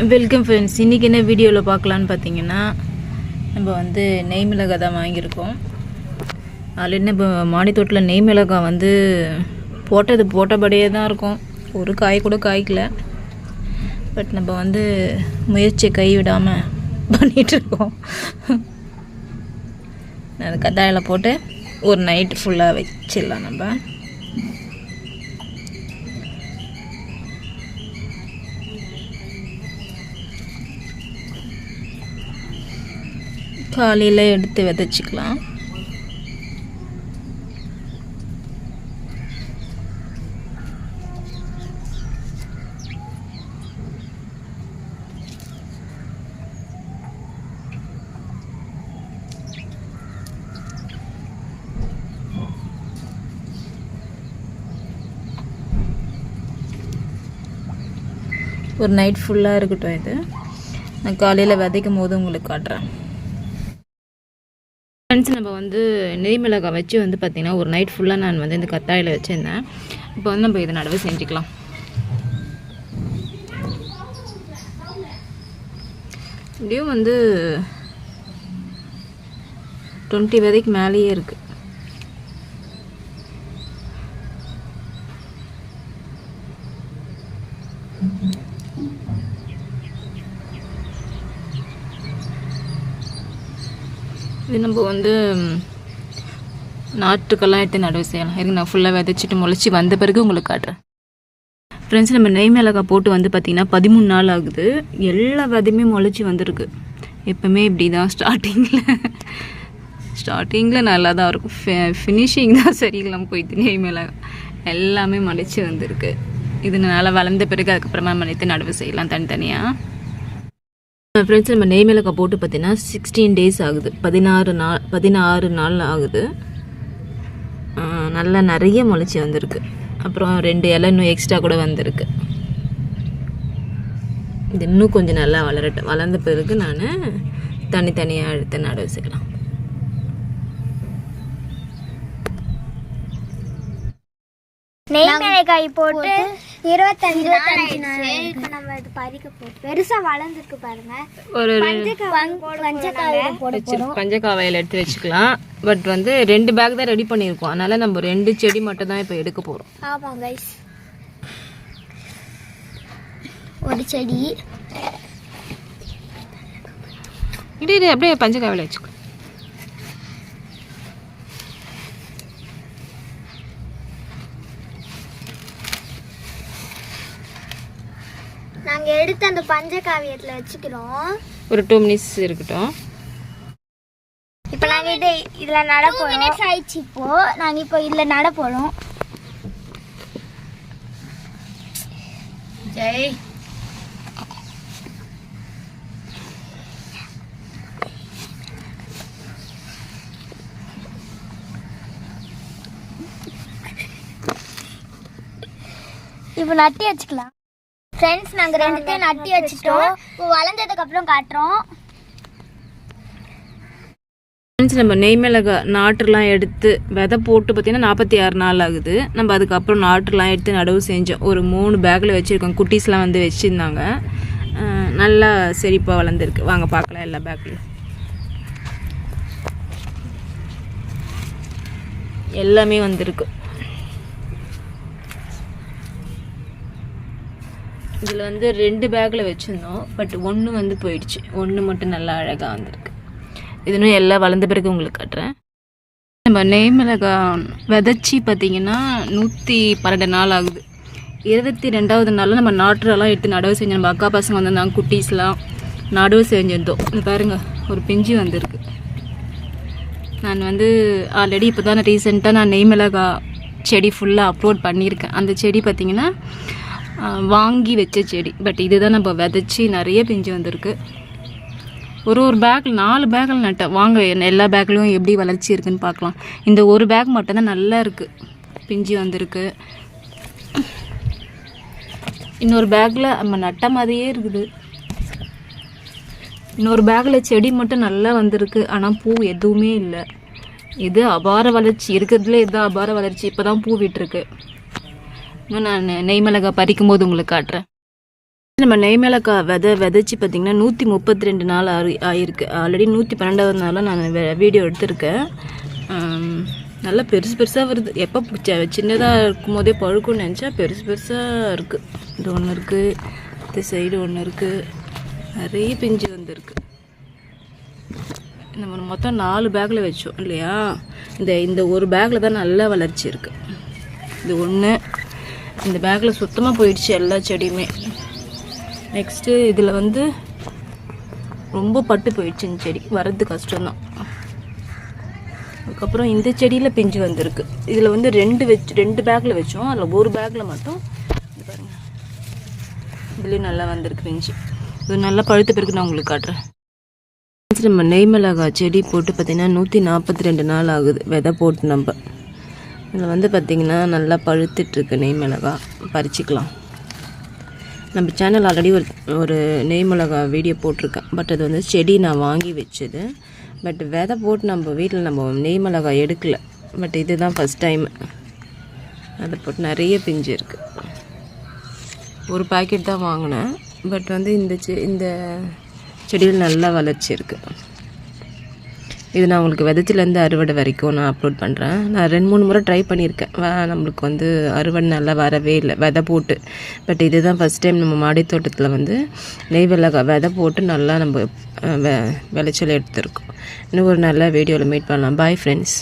Welcome friends. இன்றைக்கி என்ன வீடியோவில் பார்க்கலான்னு பார்த்தீங்கன்னா, நம்ம வந்து நெய் மிளகாய் தான் வாங்கியிருக்கோம். அதில் என்ன இப்போ மாடித்தோட்டில் நெய் மிளகாய் வந்து போட்டபடியே தான் இருக்கும். ஒரு காய் கூட காய்க்கல. பட் நம்ம வந்து முயற்சியை கைவிடாமல் பண்ணிகிட்ருக்கோம். அந்த கத்தாயில் போட்டு ஒரு நைட்டு ஃபுல்லாக வச்சிடலாம். நம்ம காலையில் எடுத்து விதைச்சிக்கலாம். ஒரு நைட் ஃபுல்லாக இருக்கட்டும். இது நான் காலையில் விதைக்கும் போது உங்களுக்கு காட்டுறேன். ஃப்ரெண்ட்ஸ், நம்ம வந்து நெய் மிளகாய் வச்சு வந்து பார்த்திங்கன்னா ஒரு நைட் ஃபுல்லாக நான் வந்து இந்த கத்தாயில் வச்சுருந்தேன். இப்போ வந்து நம்ம இதை நடவு செஞ்சுக்கலாம். இப்படியும் வந்து 20 விதைக்கு மேலேயே இருக்குது. இது நம்ம வந்து நாட்டுக்கெல்லாம் எடுத்து நடவு செய்யலாம். இதுக்கு நான் ஃபுல்லாக விதைச்சிட்டு முளைச்சி வந்த பிறகு உங்களுக்கு காட்டுறேன். ஃப்ரெண்ட்ஸ், நம்ம நெய் மிளகாய் போட்டு வந்து பார்த்திங்கன்னா 13 நாள் ஆகுது. எல்லா விதையுமே முளைச்சி வந்திருக்கு. எப்போவுமே இப்படி தான் ஸ்டார்டிங்கில் நல்லா தான் இருக்கும். ஃபினிஷிங் தான் சரியில்லாமல் போயிடுது. நெய் மிளகாய் எல்லாமே முளைச்சி வந்திருக்கு. இது நல்லா வளர்ந்த பிறகு அதுக்கப்புறமா நம்ம எடுத்து நடவு செய்யலாம் தனித்தனியாக. ஃப்ரெண்ட்ஸ், நம்ம நெய் மிளகாய் போட்டு பார்த்தீங்கன்னா 16 டேஸ் ஆகுது. 16 நாள் ஆகுது. நல்லா நிறைய முளைச்சி வந்திருக்கு. அப்புறம் 2 இலை இன்னும் எக்ஸ்ட்ரா கூட வந்திருக்கு. இது இன்னும் கொஞ்சம் நல்லா வளரட்டும். வளர்ந்த பிறகு நான் தனித்தனியாக எடுத்து நடவு செய்யலாம். நெய் மிளகாய் போட்டு 25 நாள் இப்போ நம்ம இது பறிக்க போட்டு பெருசா வளர்ந்துருக்கு பாருங்க. ஒரு பஞ்சக்காவையில் எடுத்து வச்சுக்கலாம். பட் வந்து 2 பேக் தான் ரெடி பண்ணியிருக்கோம். அதனால நம்ம 2 செடி மட்டும் தான் இப்போ எடுக்க போகிறோம். ஆமாம் கைஸ், ஒரு செடி இது அப்படியே பஞ்சக்காவையில் வச்சுக்கலாம். நாங்கள் எடுத்து அந்த பஞ்சகாவியத்தில் வச்சுக்கிறோம். ஒரு 2 மினிட்ஸ் இருக்கட்டும். இப்போ நாங்கள் இதில் நட போகிறோம். ஆயிடுச்சு. இப்போது நாங்கள் இப்போ இதில் நட போகிறோம். ஜெய் இப்போ நட்டி வச்சுக்கலாம். ஃப்ரெண்ட்ஸ், நாங்கள் 2த்தையும் நட்டி வச்சுட்டோம். இப்போ வளர்ந்ததுக்கப்புறம் காட்டுறோம். ஃப்ரெண்ட்ஸ், நம்ம நெய் மிளகாய் நாற்றுலாம் எடுத்து விதை போட்டு பார்த்திங்கன்னா 46 நாள் ஆகுது. நம்ம அதுக்கப்புறம் நாற்றுலாம் எடுத்து நடவு செஞ்சோம். ஒரு 3 பேக்கில் வச்சுருக்கோம். குட்டீஸ்லாம் வந்து வச்சுருந்தாங்க. நல்லா செழிப்பாக வளர்ந்துருக்கு. வாங்க பார்க்கலாம் எல்லா பேக்லையும். எல்லாமே வந்திருக்கு. இதில் வந்து 2 பேக்கில் வச்சுருந்தோம். பட் 1 வந்து போயிடுச்சு. 1 மட்டும் நல்லா அழகாக வந்திருக்கு. இதுன்னு எல்லாம் வளர்ந்த பிறகு உங்களுக்கு காட்டுறேன். நம்ம நெய் மிளகாய் விதைச்சி பார்த்திங்கன்னா 112 நாள் ஆகுது. 22வது நாளில் நம்ம நாற்றுலாம் எடுத்து நடவு செஞ்சோம். நம்ம அக்கா பசங்க வந்திருந்தாங்க. குட்டீஸ்லாம் நடவு செஞ்சிருந்தோம். இது பாருங்கள், ஒரு பிஞ்சு வந்திருக்கு. நான் வந்து ஆல்ரெடி இப்போ தான் ரீசெண்டாக நான் நெய் மிளகாய் செடி ஃபுல்லாக அப்லோட் பண்ணியிருக்கேன். அந்த செடி பார்த்திங்கன்னா வாங்கி வச்ச செடி. பட் இதுதான் நம்ம விதைச்சி நிறைய பிஞ்சு வந்திருக்கு. ஒரு பேக்கில் 4 பேக்கில் நட்டேன். வாங்க எல்லா பேக்லையும் எப்படி வளர்ச்சி இருக்குதுன்னு பார்க்கலாம். இந்த ஒரு பேக் மட்டும்தான் நல்லா இருக்குது, பிஞ்சு வந்திருக்கு. இன்னொரு பேக்கில் நம்ம நட்ட மாதிரியே இருக்குது. இன்னொரு பேக்கில் செடி மட்டும் நல்லா வந்திருக்கு. ஆனால் பூ எதுவுமே இல்லை. இது அபார வளர்ச்சி இருக்கிறதுல. இதுதான் அபார வளர்ச்சி. இப்போ தான் பூ விட்டுருக்கு. இன்னும் நான் நெய் மிளகாய் பறிக்கும் போது உங்களுக்கு காட்டுறேன். நம்ம நெய் மிளகாய் விதைச்சி பார்த்திங்கன்னா 132 நாள் ஆயிருக்கு. ஆல்ரெடி 112வது நாளாக நான் வீடியோ எடுத்திருக்கேன். நல்லா பெருசாக வருது. எப்போ சின்னதாக இருக்கும் போதே பழுக்கும்னு நினச்சா பெருசாக இருக்குது. இது ஒன்று இருக்குது, இந்த சைடு ஒன்று இருக்குது, நிறைய பிஞ்சு வந்துருக்கு. நம்ம மொத்தம் 4 பேக்கில் வச்சோம் இல்லையா? இந்த ஒரு பேக்கில் தான் நல்ல வளர்ச்சி இருக்குது. இது ஒன்று. இந்த பேக்கில் சுத்தமாக போயிடுச்சு எல்லா செடியுமே. நெக்ஸ்ட்டு இதில் வந்து ரொம்ப பட்டு போயிடுச்சு இந்த செடி, வர்றது கஷ்டம்தான். அதுக்கப்புறம் இந்த செடியில் பிஞ்சு வந்திருக்கு. இதில் வந்து 2 பேக்கில் வச்சோம். அதில் ஒரு பேக்கில் மட்டும் இது பாருங்கள், இதுலேயும் நல்லா வந்திருக்கு பிஞ்சு. இது நல்லா பழுத்த பிறகு நான் உங்களுக்கு காட்டுறேன். நம்ம நெய் மிளகாய் செடி போட்டு பார்த்திங்கன்னா 142 நாள் ஆகுது விதை போட்டு. நம்ம இதில் வந்து பார்த்திங்கன்னா நல்லா பழுத்துட்ருக்கு நெய் மிளகாய். பறிச்சிக்கலாம். நம்ம சேனல் ஆல்ரெடி ஒரு நெய் மிளகா வீடியோ போட்டிருக்கேன். பட் அது வந்து செடி நான் வாங்கி வச்சது. பட் விதை போட்டு நம்ம வீட்டில் நம்ம நெய் மிளகாய் எடுக்கலை. பட் இதுதான் ஃபஸ்ட் டைம். அதை போட்டு நிறைய பிஞ்சு இருக்குது. ஒரு பாக்கெட் தான் வாங்கினேன். பட் வந்து இந்த செடியில் நல்லா வளர்ச்சி இருக்குது. இது நான் உங்களுக்கு விதைச்சிலேருந்து அறுவடை வரைக்கும் நான் அப்லோட் பண்ணுறேன். நான் 2-3 முறை ட்ரை பண்ணியிருக்கேன். நம்மளுக்கு வந்து அறுவடை நல்லா வரவே இல்லை விதை போட்டு. பட் இதுதான் ஃபஸ்ட் டைம் நம்ம மாடி தோட்டத்தில் வந்து நெய் மிளகாய் விதை போட்டு நல்லா நம்ம விளைச்சல் எடுத்துருக்கோம். இன்னும் ஒரு நல்ல வீடியோவில் மீட் பண்ணலாம். Bye friends.